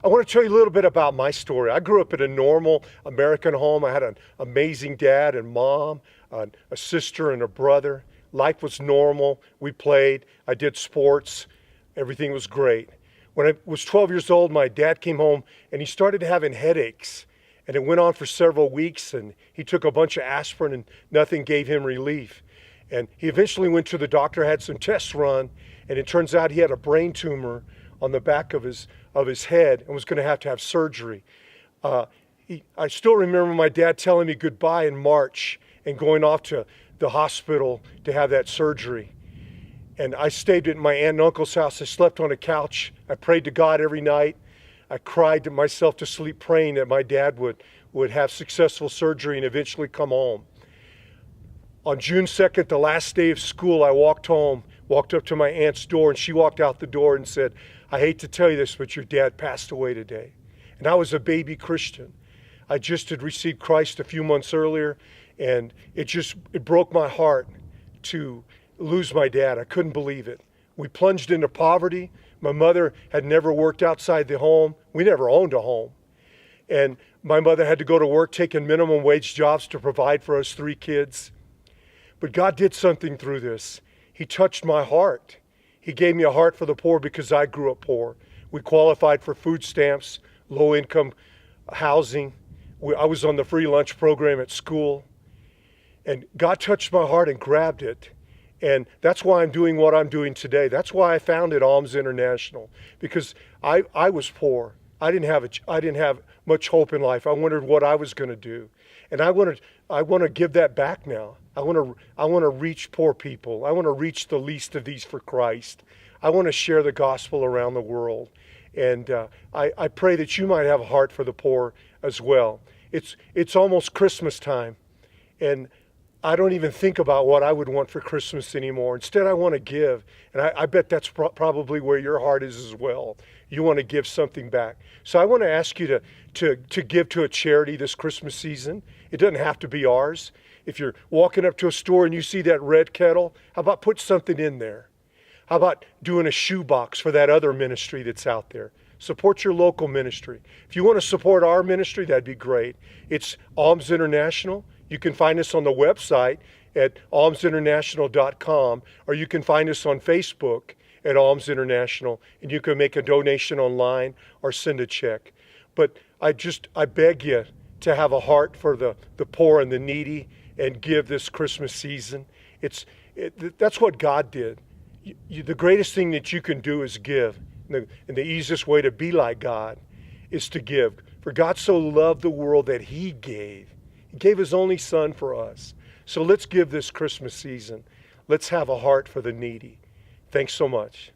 I want to tell you a little bit about my story. I grew up in a normal American home. I had an amazing dad and mom, a sister and a brother. Life was normal. We played. I did sports. Everything was great. When I was 12 years old, my dad came home and he started having headaches. And it went on for several weeks, and he took a bunch of aspirin and nothing gave him relief. And he eventually went to the doctor, had some tests run, and it turns out he had a brain tumor on the back of his head and was going to have surgery. I still remember my dad telling me goodbye in March and going off to the hospital to have that surgery. And I stayed at my aunt and uncle's house. I slept on a couch. I prayed to God every night. I cried to myself to sleep praying that my dad would have successful surgery and eventually come home. On June 2nd, the last day of school, I walked home, walked up to my aunt's door, and she walked out the door and said, "I hate to tell you this, but your dad passed away today." And I was a baby Christian. I just had received Christ a few months earlier, and it broke my heart to lose my dad. I couldn't believe it. We plunged into poverty. My mother had never worked outside the home. We never owned a home. And my mother had to go to work taking minimum wage jobs to provide for us 3 kids. But God did something through this. He touched my heart. He gave me a heart for the poor because I grew up poor. We qualified for food stamps, low income housing. I was on the free lunch program at school. And God touched my heart and grabbed it. And that's why I'm doing what I'm doing today. That's why I founded Alms International, because I was poor. I didn't have much hope in life. I wondered what I was going to do. And I want to give that back now. I want to reach poor people. I want to reach the least of these for Christ. I want to share the gospel around the world. And I pray that you might have a heart for the poor as well. It's almost Christmas time, and I don't even think about what I would want for Christmas anymore. Instead, I want to give. And I bet that's probably where your heart is as well. You want to give something back. So I want to ask you to give to a charity this Christmas season. It doesn't have to be ours. If you're walking up to a store and you see that red kettle, how about put something in there? How about doing a shoebox for that other ministry that's out there? Support your local ministry. If you want to support our ministry, that'd be great. It's Alms International. You can find us on the website at almsinternational.com, or you can find us on Facebook at Alms International, and you can make a donation online or send a check. But I beg you to have a heart for the poor and the needy and give this Christmas season. That's what God did. The greatest thing that you can do is give. And the easiest way to be like God is to give. For God so loved the world that He gave. He gave His only Son for us. So let's give this Christmas season. Let's have a heart for the needy. Thanks so much.